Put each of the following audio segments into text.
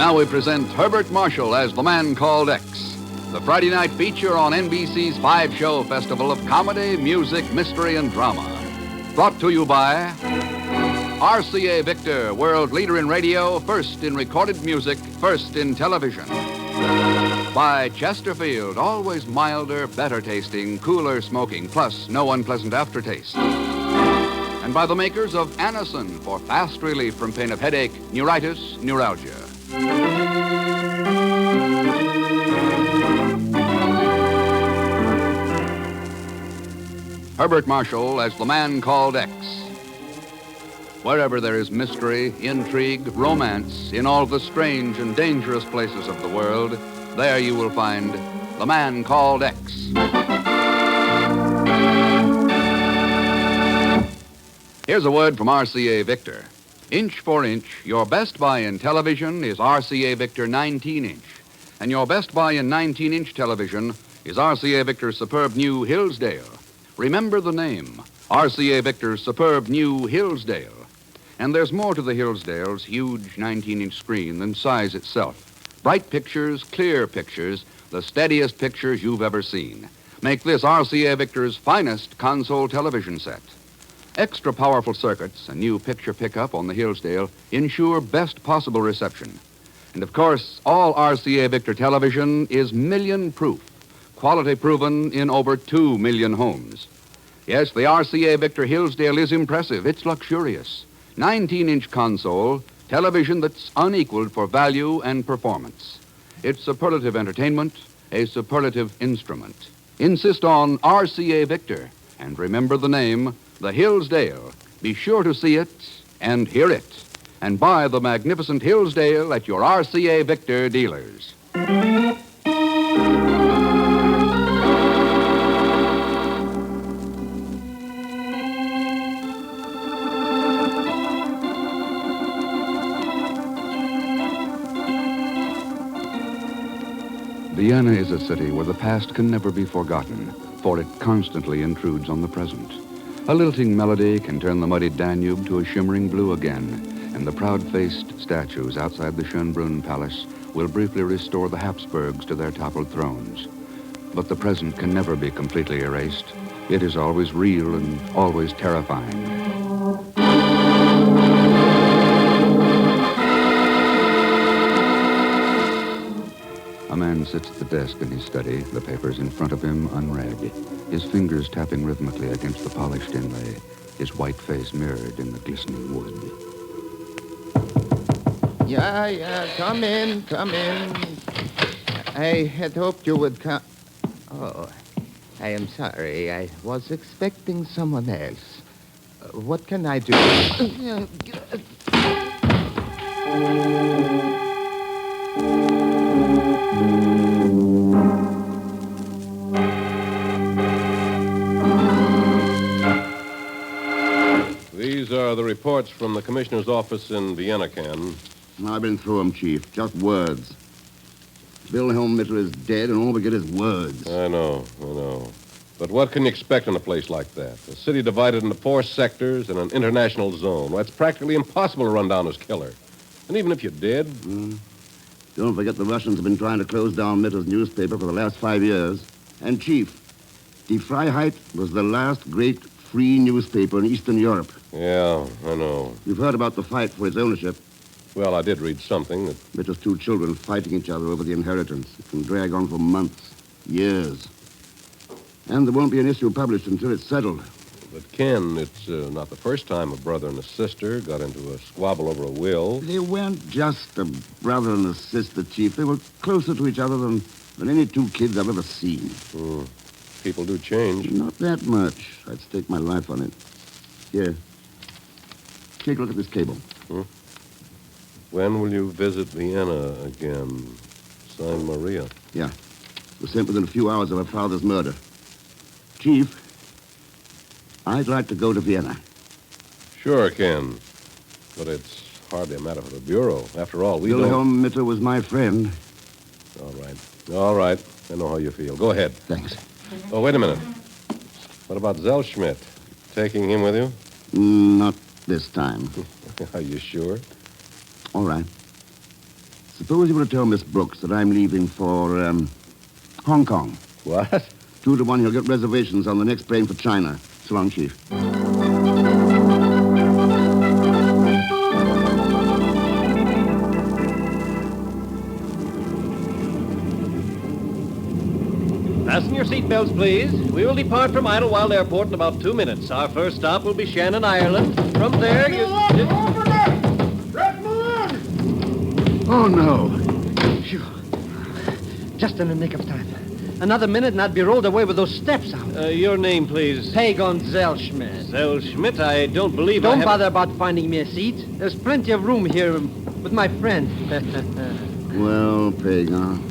Now we present Herbert Marshall as the man called X, the Friday night feature on NBC's five-show festival of comedy, music, mystery, and drama. Brought to you by RCA Victor, world leader in radio, first in recorded music, first in television. By Chesterfield, always milder, better tasting, cooler smoking, plus no unpleasant aftertaste. And by the makers of Anacin for fast relief from pain of headache, neuritis, neuralgia. Herbert Marshall as the man called X. Wherever there is mystery, intrigue, romance, in all the strange and dangerous places of the world, there you will find the man called X. Here's a word from RCA Victor. Inch for inch, your best buy in television is RCA Victor 19-inch. And your best buy in 19-inch television is RCA Victor's superb new Hillsdale. Remember the name, RCA Victor's superb new Hillsdale. And there's more to the Hillsdale's huge 19-inch screen than size itself. Bright pictures, clear pictures, the steadiest pictures you've ever seen. Make this RCA Victor's finest console television set. Extra powerful circuits and new picture pickup on the Hillsdale ensure best possible reception. And of course, all RCA Victor television is million-proof, quality proven in over 2 million homes. Yes, the RCA Victor Hillsdale is impressive. It's luxurious. 19-inch console, television that's unequaled for value and performance. It's superlative entertainment, a superlative instrument. Insist on RCA Victor, and remember the name, the Hillsdale. Be sure to see it and hear it, and buy the magnificent Hillsdale at your RCA Victor dealers. Vienna is a city where the past can never be forgotten, for it constantly intrudes on the present. A lilting melody can turn the muddy Danube to a shimmering blue again, and the proud-faced statues outside the Schönbrunn Palace will briefly restore the Habsburgs to their toppled thrones. But the present can never be completely erased. It is always real and always terrifying. A man sits at the desk in his study, the papers in front of him unread, his fingers tapping rhythmically against the polished inlay, his white face mirrored in the glistening wood. Yeah, come in. I had hoped you would come. Oh, I am sorry. I was expecting someone else. What can I do? These are the reports from the commissioner's office in Vienna, Ken. I've been through them, Chief. Just words. Wilhelm Mitter is dead, and all we get is words. I know. But what can you expect in a place like that? A city divided into 4 sectors and an international zone. Well, it's practically impossible to run down his killer. And even if you did... Don't forget the Russians have been trying to close down Mitter's newspaper for the last 5 years. And, Chief, Die Freiheit was the last great free newspaper in Eastern Europe. Yeah, I know. You've heard about the fight for its ownership. Well, I did read something that... Mitter's 2 children fighting each other over the inheritance. It can drag on for months, years. And there won't be an issue published until it's settled. But, Ken, it's not the first time a brother and a sister got into a squabble over a will. They weren't just a brother and a sister, Chief. They were closer to each other than any 2 kids I've ever seen. People do change. Not that much. I'd stake my life on it. Here. Take a look at this cable. When will you visit Vienna again? Signed, Maria. Yeah. It was sent within a few hours of her father's murder. Chief, I'd like to go to Vienna. Sure, Ken. But it's hardly a matter for the Bureau. After all, we Wilhelm Mitter was my friend. All right. I know how you feel. Go ahead. Thanks. Oh, wait a minute. What about Zellschmidt? Taking him with you? Not this time. Are you sure? All right. Suppose you were to tell Miss Brooks that I'm leaving for, Hong Kong. What? 2 to 1, you'll get reservations on the next plane for China. So long, Chief. Fasten your seatbelts, please. We will depart from Idlewild Airport in about 2 minutes. Our first stop will be Shannon, Ireland. From there, you... Oh, no. Phew. Just in the nick of time. Another minute and I'd be rolled away with those steps out. Your name, please. Pagon Zellschmidt. Zellschmidt, I don't believe I Don't have... bother about finding me a seat. There's plenty of room here with my friend. Well, Pagan.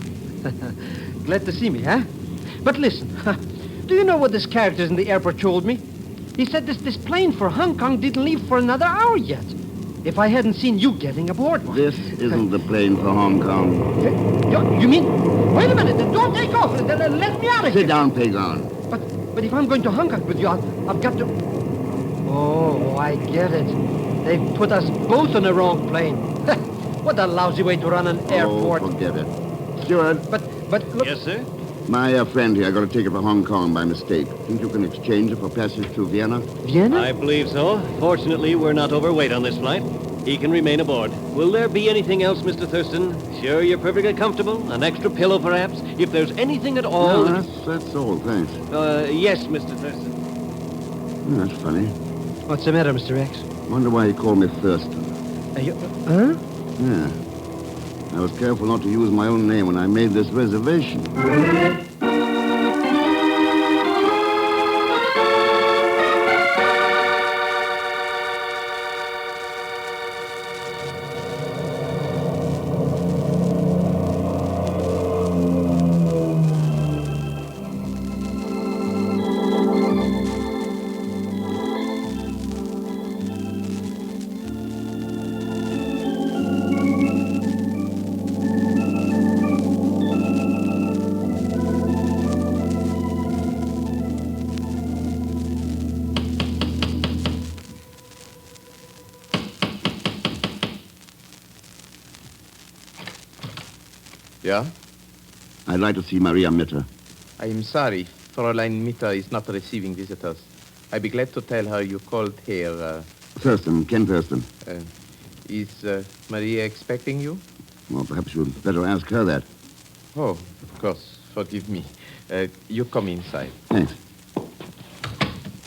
Glad to see me, huh? But listen, do you know what this character in the airport told me? He said this plane for Hong Kong didn't leave for another hour yet. If I hadn't seen you getting aboard one. This isn't the plane for Hong Kong. You mean... Wait a minute, don't take off. Let me out of here. Sit down, Pagan. But if I'm going to Hong Kong with you, I've got to... Oh, I get it. They've put us both on the wrong plane. What a lousy way to run an airport. Oh, forget it. Steward. But look... Yes, sir? My friend here got a ticket for Hong Kong by mistake. Think you can exchange it for passage to Vienna? Vienna? I believe so. Fortunately, we're not overweight on this flight. He can remain aboard. Will there be anything else, Mr. Thurston? Sure you're perfectly comfortable? An extra pillow, perhaps? If there's anything at all... No, that's all, thanks. Yes, Mr. Thurston. That's funny. What's the matter, Mr. X? Wonder why he called me Thurston. Huh? Yeah. I was careful not to use my own name when I made this reservation. Yeah? I'd like to see Maria Mitter. I am sorry. Fräulein Mitter is not receiving visitors. I'd be glad to tell her you called here. Thurston, Ken Thurston. Is Maria expecting you? Well, perhaps you'd better ask her that. Oh, of course. Forgive me. You come inside. Thanks.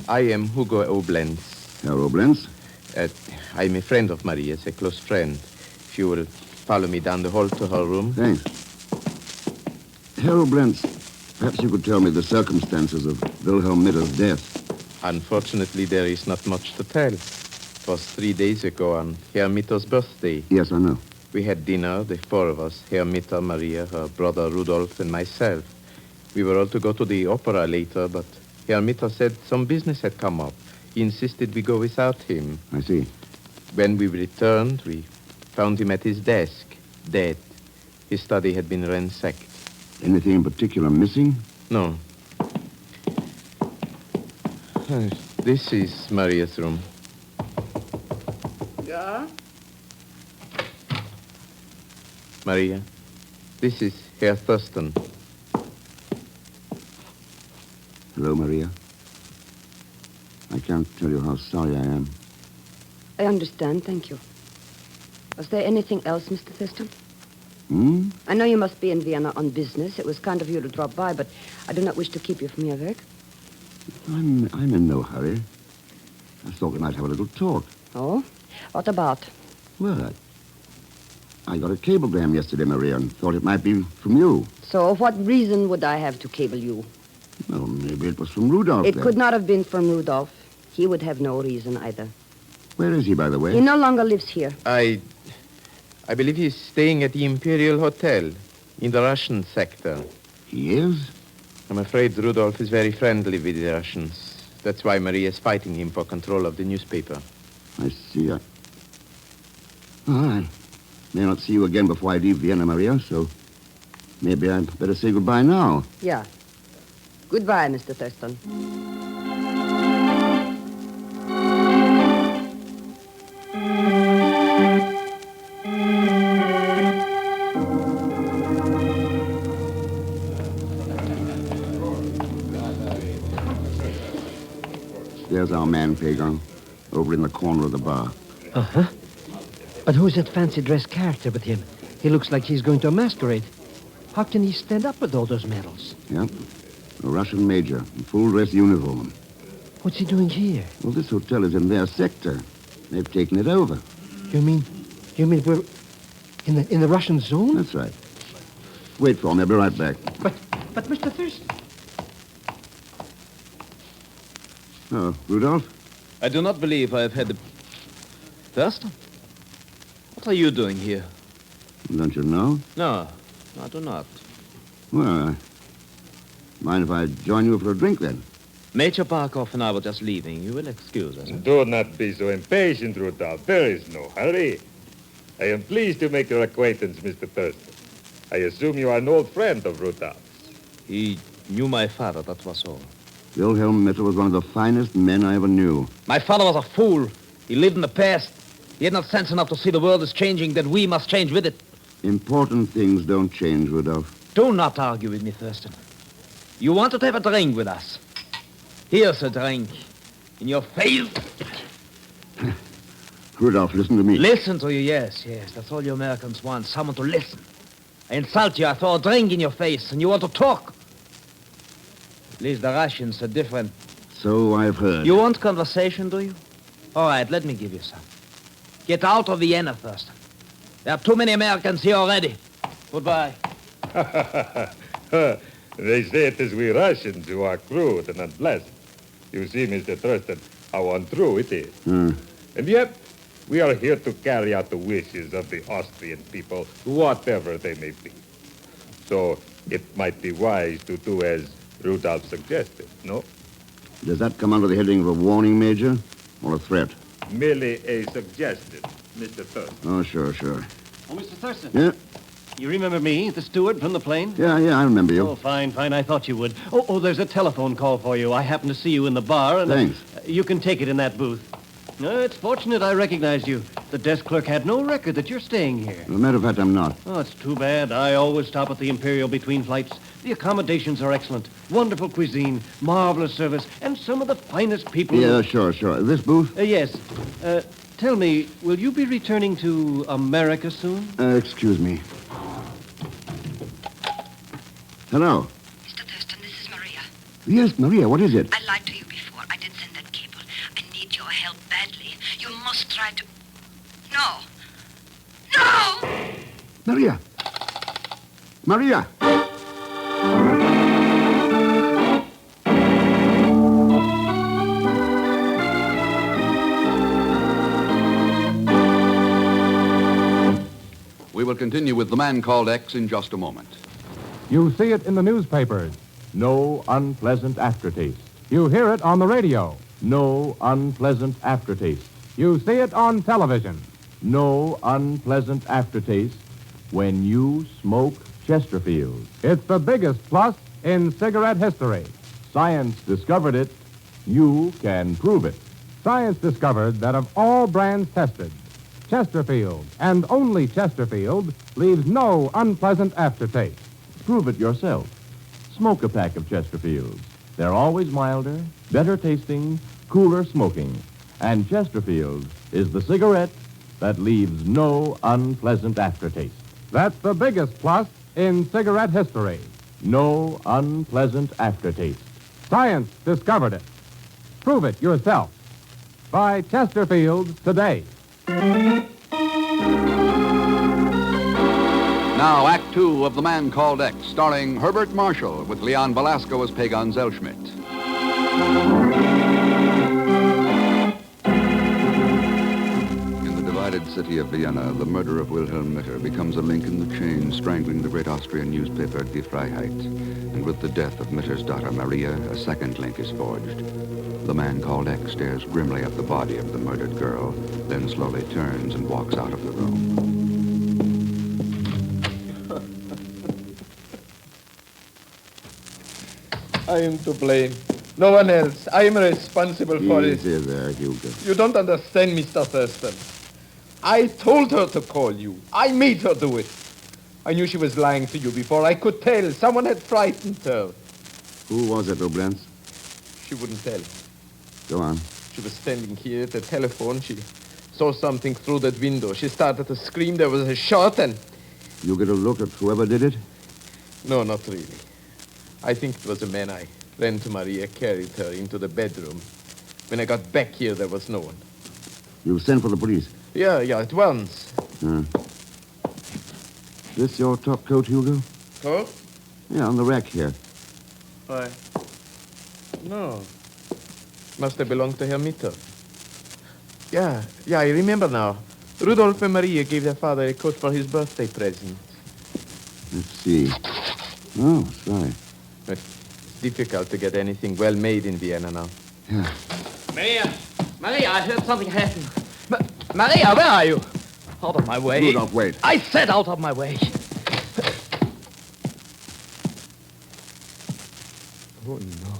I am Hugo Oblenz. Herr Oblenz? I'm a friend of Maria's, a close friend. If you will follow me down the hall to her room. Thanks. Herr Oblenz, perhaps you could tell me the circumstances of Wilhelm Mitter's death. Unfortunately, there is not much to tell. It was 3 days ago on Herr Mitter's birthday. Yes, I know. We had dinner, the 4 of us, Herr Mitter, Maria, her brother Rudolf, and myself. We were all to go to the opera later, but Herr Mitter said some business had come up. He insisted we go without him. I see. When we returned, we found him at his desk, dead. His study had been ransacked. Anything in particular missing? No. This is Maria's room. Yeah? Maria, this is Herr Thurston. Hello, Maria. I can't tell you how sorry I am. I understand, thank you. Was there anything else, Mr. Thurston? Hmm? I know you must be in Vienna on business. It was kind of you to drop by, but I do not wish to keep you from your work. I'm in no hurry. I thought we might have a little talk. Oh? What about? Well, I got a cablegram yesterday, Maria, and thought it might be from you. So, what reason would I have to cable you? Well, maybe it was from Rudolph. It then. could not have been from Rudolph. He would have no reason either. Where is he, by the way? He no longer lives here. I believe he's staying at the Imperial Hotel in the Russian sector. He is? I'm afraid Rudolph is very friendly with the Russians. That's why Maria is fighting him for control of the newspaper. I see. All right. May not see you again before I leave Vienna, Maria, so maybe I'd better say goodbye now. Yeah. Goodbye, Mr. Thurston. There's our man, Pagan, over in the corner of the bar. Uh-huh. But who's that fancy dress character with him? He looks like he's going to a masquerade. How can he stand up with all those medals? Yep. A Russian major in full dress uniform. What's he doing here? Well, this hotel is in their sector. They've taken it over. You mean we're in the Russian zone? That's right. Wait for me. I'll be right back. But Mr. Thurston. Oh, Rudolph? I do not believe I have had the... Thurston? What are you doing here? Don't you know? No, I do not. Well, mind if I join you for a drink, then? Major Barkov and I were just leaving. You will excuse us. Do not be so impatient, Rudolph. There is no hurry. I am pleased to make your acquaintance, Mr. Thurston. I assume you are an old friend of Rudolph's. He knew my father, that was all. Wilhelm Mitter was one of the finest men I ever knew. My father was a fool. He lived in the past. He had not sense enough to see the world is changing, that we must change with it. Important things don't change, Rudolph. Do not argue with me, Thurston. You wanted to have a drink with us. Here's a drink. In your face. Rudolph, listen to me. Listen to you, yes. That's all you Americans want, someone to listen. I insult you, I throw a drink in your face, and you want to talk. At least the Russians are different. So I've heard. You want conversation, do you? All right, let me give you some. Get out of Vienna, Thurston. There are too many Americans here already. Goodbye. They say it is we Russians who are crude and unpleasant. You see, Mr. Thurston, how untrue it is. And yet, we are here to carry out the wishes of the Austrian people, whatever they may be. So it might be wise to do as Rudolph suggested, no? Does that come under the heading of a warning, Major, or a threat? Merely a suggestion, Mr. Thurston. Oh, sure. Oh, Mr. Thurston. Yeah? You remember me, the steward from the plane? Yeah, I remember you. Oh, fine. I thought you would. Oh, there's a telephone call for you. I happened to see you in the bar, and... Thanks. You can take it in that booth. It's fortunate I recognized you. The desk clerk had no record that you're staying here. As a matter of fact, I'm not. Oh, it's too bad. I always stop at the Imperial between flights. The accommodations are excellent. Wonderful cuisine, marvelous service, and some of the finest people... Yeah, sure. This booth? Yes. Tell me, will you be returning to America soon? Excuse me. Hello? Mr. Thurston, this is Maria. Yes, Maria, what is it? I lied to you before. I did send that cable. I need your help badly. You must try to... No! Maria! We will continue with The Man Called X in just a moment. You see it in the newspapers. No unpleasant aftertaste. You hear it on the radio. No unpleasant aftertaste. You see it on television. No unpleasant aftertaste when you smoke Chesterfield. It's the biggest plus in cigarette history. Science discovered it. You can prove it. Science discovered that of all brands tested, Chesterfield, and only Chesterfield, leaves no unpleasant aftertaste. Prove it yourself. Smoke a pack of Chesterfields. They're always milder, better tasting, cooler smoking. And Chesterfield is the cigarette that leaves no unpleasant aftertaste. That's the biggest plus in cigarette history. No unpleasant aftertaste. Science discovered it. Prove it yourself. Buy Chesterfield today. Now, Act Two of The Man Called X, starring Herbert Marshall with Leon Velasco as Pagan Zellschmidt. In the divided city of Vienna, the murder of Wilhelm Mitter becomes a link in the chain strangling the great Austrian newspaper Die Freiheit. And with the death of Mitter's daughter Maria, a second link is forged. The man called X stares grimly at the body of the murdered girl, then slowly turns and walks out of the room. I am to blame. No one else. I am responsible for it. Easy there, Hugo. You don't understand, Mr. Thurston. I told her to call you. I made her do it. I knew she was lying to you before I could tell. Someone had frightened her. Who was it, Oblens? She wouldn't tell. Go on. She was standing here at the telephone. She saw something through that window. She started to scream. There was a shot and... You get a look at whoever did it? No, not really. I think it was a man. I ran to Maria, carried her into the bedroom. When I got back here, there was no one. You sent for the police? Yeah, at once. This your top coat, Hugo? Coat? Yeah, on the rack here. Why? No. Must have belonged to Herr Mitter. Yeah, I remember now. Rudolf and Maria gave their father a coat for his birthday present. Let's see. Oh, that's right. It's difficult to get anything well made in Vienna now. Yeah. Maria, I heard something happen. Maria, where are you? Out of my way. Rudolph, wait. I said out of my way. Oh, no.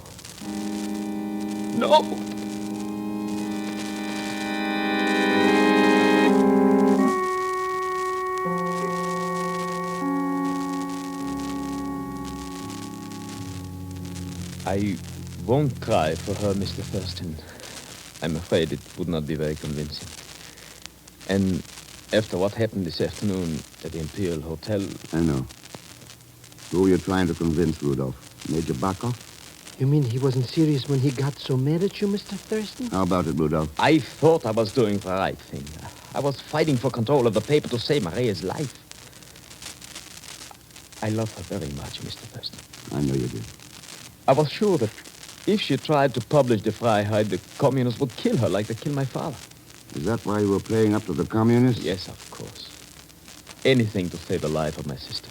No! I won't cry for her, Mr. Thurston. I'm afraid it would not be very convincing. And after what happened this afternoon at the Imperial Hotel... I know. Who were you trying to convince, Rudolph? Major Barkov? You mean he wasn't serious when he got so mad at you, Mr. Thurston? How about it, Rudolph? I thought I was doing the right thing. I was fighting for control of the paper to save Maria's life. I love her very much, Mr. Thurston. I know you did. I was sure that if she tried to publish the Freiheit, the communists would kill her like they killed my father. Is that why you were playing up to the communists? Yes, of course. Anything to save the life of my sister.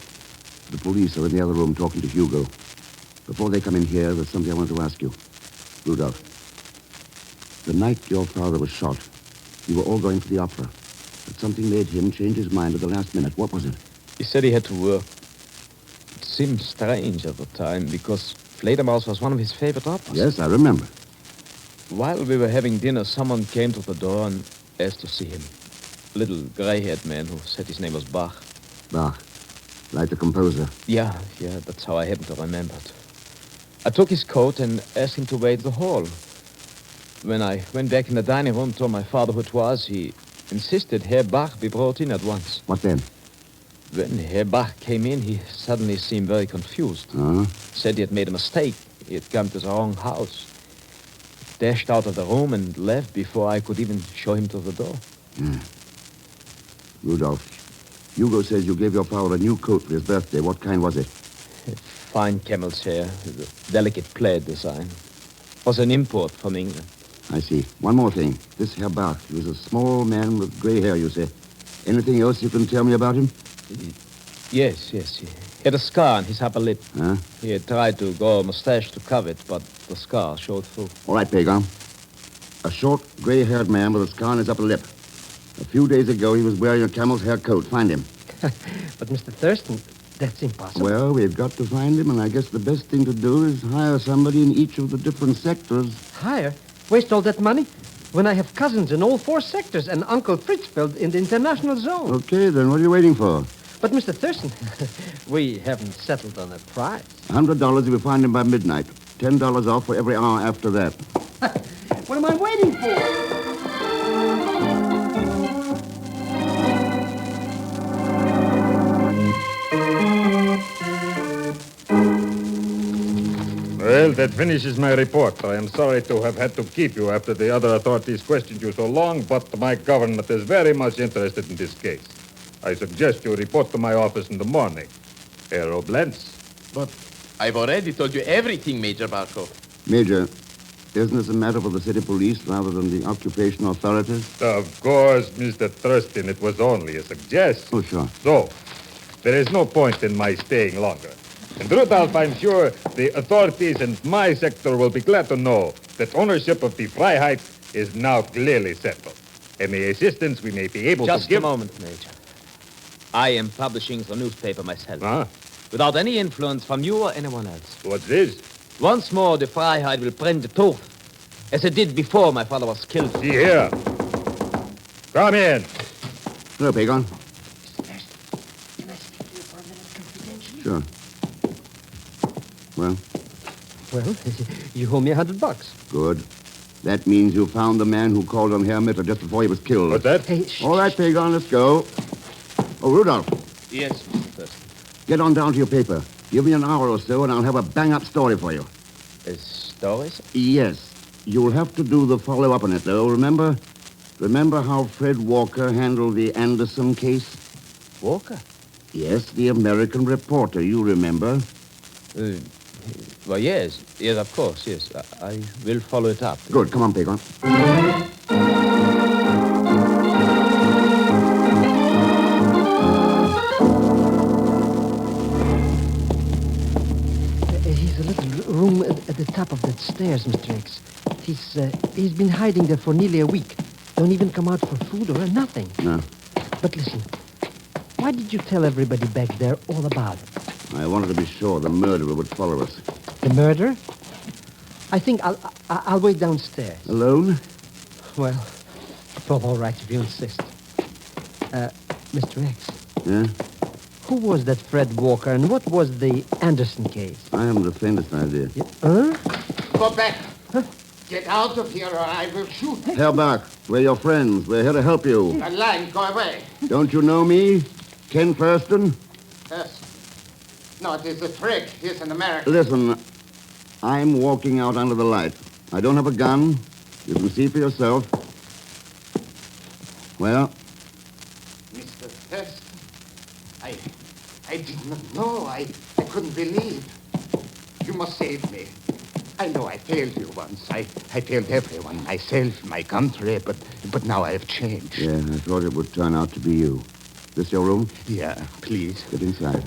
The police are in the other room talking to Hugo. Before they come in here, there's something I want to ask you. Rudolph, the night your father was shot, you were all going to the opera. But something made him change his mind at the last minute. What was it? He said he had to work. It seemed strange at the time because Fledermaus was one of his favorite operas. Yes, I remember. While we were having dinner, someone came to the door and asked to see him. A little gray-haired man who said his name was Bach. Bach, like the composer. Yeah, that's how I happened to remember it. I took his coat and asked him to wait in the hall. When I went back in the dining room, told my father who it was, he insisted Herr Bach be brought in at once. What then? When Herr Bach came in, he suddenly seemed very confused. Said he had made a mistake. He had come to the wrong house. Dashed out of the room and left before I could even show him to the door. Rudolph, Hugo says you gave your father a new coat for his birthday. What kind was it? Fine camel's hair, with a delicate plaid design. Was an import from England. I see. One more thing. This Herr Bach, he was a small man with gray hair, you say. Anything else you can tell me about him? Yes. He had a scar on his upper lip. Huh? He had tried to grow a mustache to cover it, but the scar showed through. All right, Pagan. A short, gray-haired man with a scar on his upper lip. A few days ago, he was wearing a camel's hair coat. Find him. But, Mr. Thurston, that's impossible. Well, we've got to find him, and I guess the best thing to do is hire somebody in each of the different sectors. Hire? Waste all that money? When I have cousins in all 4 sectors and Uncle Fritzfeld in the international zone. Okay, then what are you waiting for? But, Mr. Thurston, we haven't settled on a price. $100 if we find him by midnight. $10 off for every hour after that. What am I waiting for? Well, that finishes my report. I am sorry to have had to keep you after the other authorities questioned you so long, but my government is very much interested in this case. I suggest you report to my office in the morning. Herr Oblentz. But I've already told you everything, Major Barkov. Major, isn't this a matter for the city police rather than the occupation authorities? Of course, Mr. Thurston, it was only a suggestion. Oh, sure. So, there is no point in my staying longer. And Rudolph, I'm sure the authorities in my sector will be glad to know that ownership of the Freiheit is now clearly settled. Any assistance we may be able to give... Just a moment, Major. I am publishing the newspaper myself. Huh? Without any influence from you or anyone else. What's this? Once more, the Freiheit will print the truth, as it did before my father was killed. See here. Come in. Hello, Pagan. Can I speak to you for a minute confidentially? Sure. Well, Well, you owe me $100. good. That means you found the man who called on Herr Mitter just before he was killed. What's that? Hey, All right, Pagon, let's go. Oh, Rudolph, Yes, Mr. Thurston. get on down to your paper. Give me an hour or so, and I'll have a bang-up story for you. Stories? Yes. You'll have to do the follow-up on it, though. Remember how Fred Walker handled the Anderson case? Walker? Yes, the American reporter. You remember? Well, yes. Yes, of course, yes. I will follow it up. Good. Come on, Pagon. He's a little room at the top of that stairs, Mr. X. He's been hiding there for nearly a week. Don't even come out for food or nothing. No. But listen, why did you tell everybody back there all about it? I wanted to be sure the murderer would follow us. The murder? I think I'll wait downstairs. Alone? Well, all right, if you insist. Mr. X, Yeah? who was that Fred Walker and what was the Anderson case? I haven't the faintest idea. Huh? Go back. Get out of here or I will shoot. Herr Bach, we're your friends. We're here to help you. A line, go away. Don't you know me? Ken Thurston? Yes. No, it is a trick. He's an American. Listen, I'm walking out under the light. I don't have a gun. You can see for yourself. Well, Mr. Thurston, I did not know. I couldn't believe. You must save me. I know I failed you once. I failed everyone, myself, my country, but now I have changed. yeah, I thought it would turn out to be you. This your room? Yeah, please. Get inside.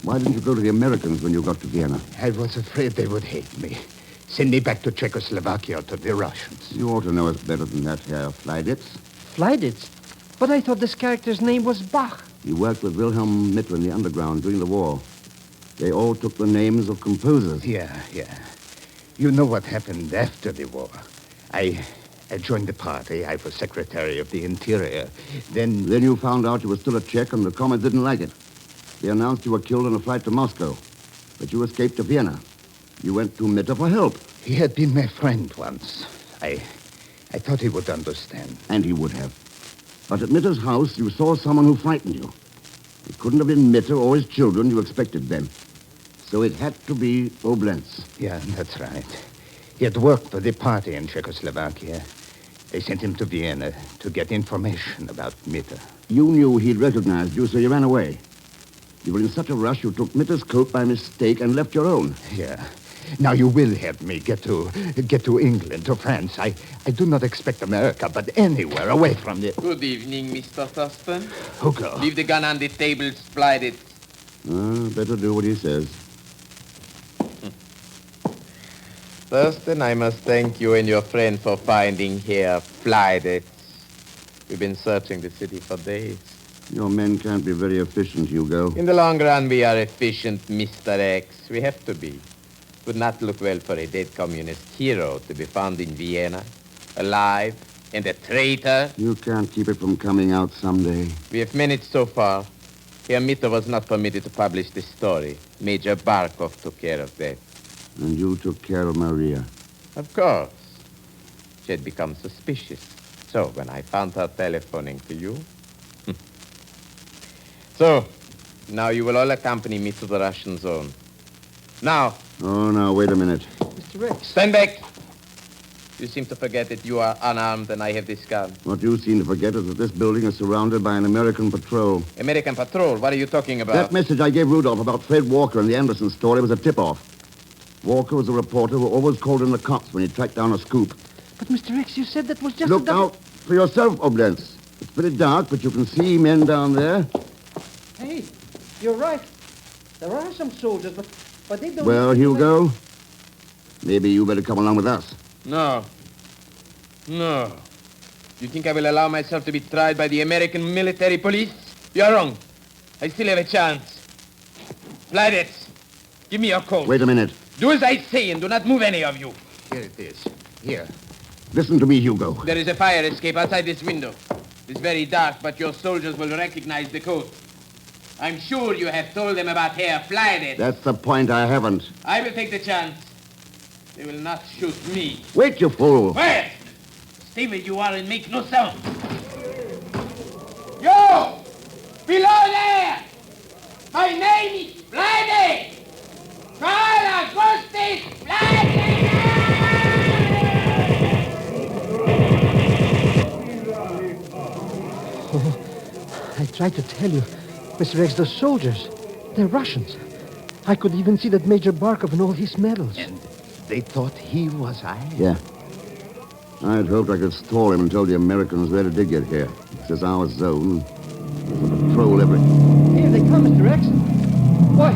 Why didn't you go to the Americans when you got to Vienna? I was afraid they would hate me. Send me back to Czechoslovakia or to the Russians. You ought to know us better than that, Herr Fleiditz. Fleiditz? But I thought this character's name was Bach. He worked with Wilhelm Mitter in the underground during the war. They all took the names of composers. Yeah. You know what happened after the war. I joined the party. I was Secretary of the Interior. Then you found out you were still a Czech and the Comets didn't like it. They announced you were killed on a flight to Moscow. But you escaped to Vienna. You went to Mitter for help. He had been my friend once. I thought he would understand. And he would have. But at Mitter's house, you saw someone who frightened you. It couldn't have been Mitter or his children. You expected them. So it had to be Oblenz. Yeah, that's right. He had worked for the party in Czechoslovakia. They sent him to Vienna to get information about Mitter. You knew he'd recognized you, so you ran away. You were in such a rush, you took Mitter's coat by mistake and left your own. Yeah. Now you will help me get to England, to France. I do not expect America, but anywhere away from the... Good evening, Mr. Thurston. Hugo. Leave the gun on the table, slide it. Better do what he says. Thurston, I must thank you and your friend for finding Herr Fleiditz. We've been searching the city for days. Your men can't be very efficient, Hugo. In the long run, we are efficient, Mr. X. We have to be. It would not look well for a dead communist hero to be found in Vienna, alive, and a traitor. You can't keep it from coming out someday. We have managed so far. Herr Mitter was not permitted to publish the story. Major Barkov took care of that. And you took care of Maria. Of course. She had become suspicious. So when I found her telephoning to you... So, now you will all accompany me to the Russian zone. Now. Oh, now, wait a minute. Mr. X. Stand back. You seem to forget that you are unarmed and I have this gun. What you seem to forget is that this building is surrounded by an American patrol. American patrol? What are you talking about? That message I gave Rudolph about Fred Walker and the Anderson story was a tip-off. Walker was a reporter who always called in the cops when he tracked down a scoop. But, Mr. X, you said that was just Look out for yourself, Oblenz. It's pretty dark, but you can see men down there. Hey, you're right. There are some soldiers, but they don't... Well, Hugo, maybe you better come along with us. No. You think I will allow myself to be tried by the American military police? You're wrong. I still have a chance. Fleiditz, give me your coat. Wait a minute. Do as I say and do not move any of you. Here it is. Here. Listen to me, Hugo. There is a fire escape outside this window. It's very dark, but your soldiers will recognize the coat. I'm sure you have told them about Herr Fleiditz. That's the point. I haven't. I will take the chance. They will not shoot me. Wait, you fool. Quiet! Stay where you are and make no sound. You! Below there! My name is Friday! Carl Augustus Friday! I tried to tell you, Mr. X, those soldiers, they're Russians. I could even see that Major Barkov and all his medals. And they thought he was I? Yeah. I had hoped I could stall him until the Americans where did they get here. This is our zone. There's a patrol every... Here they come, Mr. X. Boy,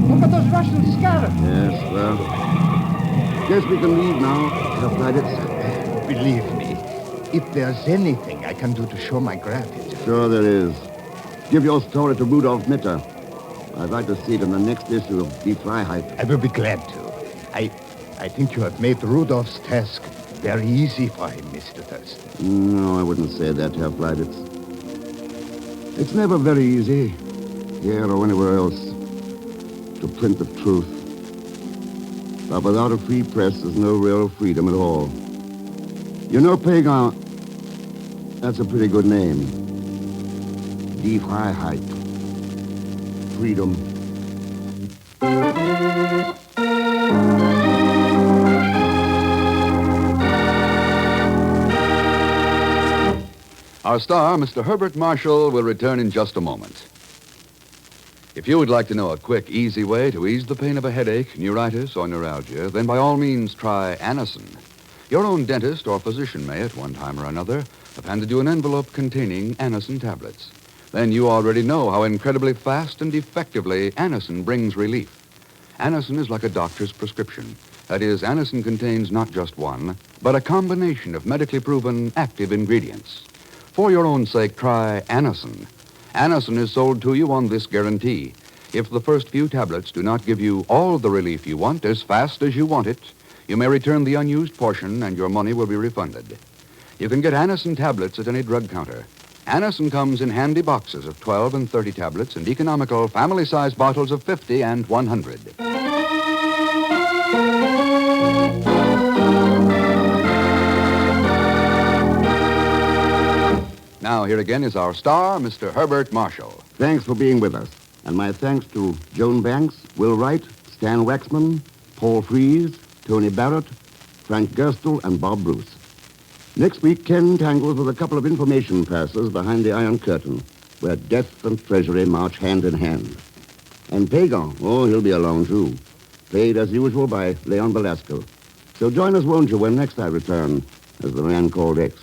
look at those Russians scattered. Yes, well... Guess we can leave now. Herr Freiditz. Believe me, if there's anything I can do to show my gratitude. Sure there is. Give your story to Rudolf Mitter. I'd like to see it in the next issue of Die Freiheit. I will be glad to. I think you have made Rudolph's task very easy for him, Mr. Thurston. No, I wouldn't say that, Herr Freiditz. It's never very easy, here or anywhere else, to print the truth. But without a free press, there's no real freedom at all. You know, Pagan, that's a pretty good name. Die Freiheit. Freedom. Our star, Mr. Herbert Marshall, will return in just a moment. If you would like to know a quick, easy way to ease the pain of a headache, neuritis, or neuralgia, then by all means try Anacin. Your own dentist or physician may, at one time or another, have handed you an envelope containing Anacin tablets. Then you already know how incredibly fast and effectively Anacin brings relief. Anacin is like a doctor's prescription. That is, Anacin contains not just one, but a combination of medically proven active ingredients. For your own sake, try Anacin. Anacin is sold to you on this guarantee. If the first few tablets do not give you all the relief you want as fast as you want it, you may return the unused portion and your money will be refunded. You can get Anacin tablets at any drug counter. Anacin comes in handy boxes of 12 and 30 tablets and economical family-sized bottles of 50 and 100. Now, here again is our star, Mr. Herbert Marshall. Thanks for being with us. And my thanks to Joan Banks, Will Wright, Stan Waxman, Paul Fries, Tony Barrett, Frank Gerstle, and Bob Bruce. Next week, Ken tangles with a couple of information passers behind the Iron Curtain, where death and treasury march hand in hand. And Pagan, oh, he'll be along, too. Played, as usual, by Leon Velasco. So join us, won't you, when next I return as the man called X.